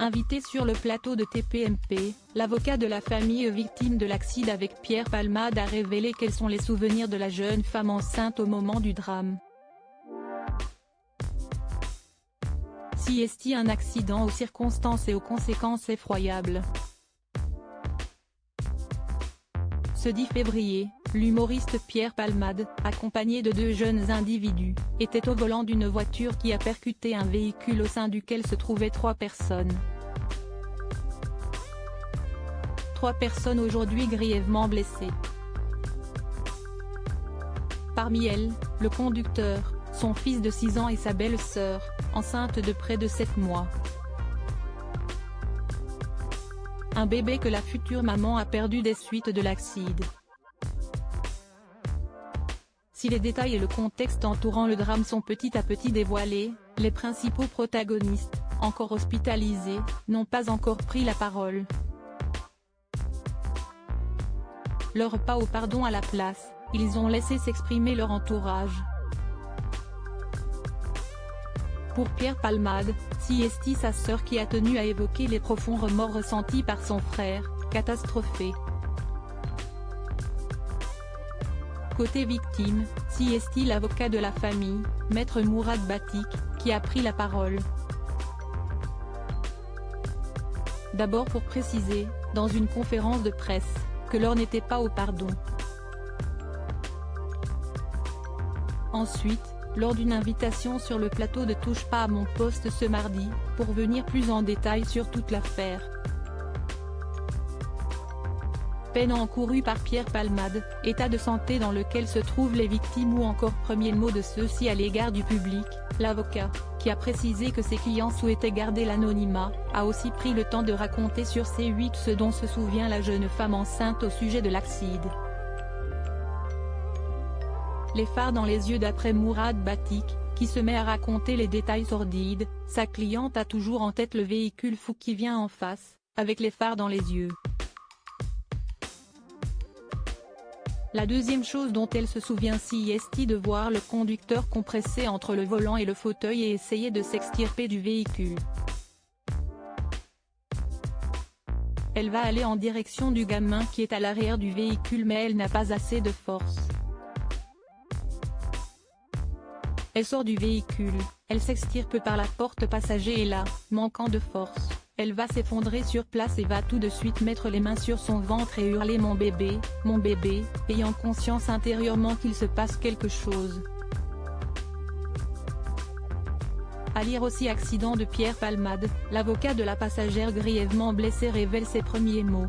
Invité sur le plateau de TPMP, l'avocat de la famille victime de l'accident avec Pierre Palmade a révélé quels sont les souvenirs de la jeune femme enceinte au moment du drame. Si est-il un accident aux circonstances et aux conséquences effroyables. Ce 10 février, l'humoriste Pierre Palmade, accompagné de 2 jeunes individus, était au volant d'une voiture qui a percuté un véhicule au sein duquel se trouvaient 3 personnes. 3 personnes aujourd'hui grièvement blessées. Parmi elles, le conducteur, son fils de 6 ans et sa belle-sœur, enceinte de près de 7 mois. Un bébé que la future maman a perdu des suites de l'accident. Si les détails et le contexte entourant le drame sont petit à petit dévoilés, les principaux protagonistes, encore hospitalisés, n'ont pas encore pris la parole. Leur pas au pardon à la place, ils ont laissé s'exprimer leur entourage. Pour Pierre Palmade, c'est sa sœur qui a tenu à évoquer les profonds remords ressentis par son frère, catastrophé. Côté victime, c'est l'avocat de la famille, maître Mourad Batik, qui a pris la parole. D'abord pour préciser, dans une conférence de presse, que l'heure n'était pas au pardon. Ensuite, lors d'une invitation sur le plateau de Touche pas à mon poste ce mardi, pour venir plus en détail sur toute l'affaire. Peine encourue par Pierre Palmade, état de santé dans lequel se trouvent les victimes ou encore premier mot de ceux-ci à l'égard du public, l'avocat, qui a précisé que ses clients souhaitaient garder l'anonymat, a aussi pris le temps de raconter sur C8 ce dont se souvient la jeune femme enceinte au sujet de l'accident. Les phares dans les yeux d'après Mourad Batik, qui se met à raconter les détails sordides, sa cliente a toujours en tête le véhicule fou qui vient en face, avec les phares dans les yeux. La deuxième chose dont elle se souvient c'est de voir le conducteur compressé entre le volant et le fauteuil et essayer de s'extirper du véhicule. Elle va aller en direction du gamin qui est à l'arrière du véhicule mais elle n'a pas assez de force. Elle sort du véhicule, elle s'extirpe par la porte passager et là, manquant de force, elle va s'effondrer sur place et va tout de suite mettre les mains sur son ventre et hurler mon bébé, ayant conscience intérieurement qu'il se passe quelque chose. À lire aussi accident de Pierre Palmade, l'avocat de la passagère grièvement blessée révèle ses premiers mots.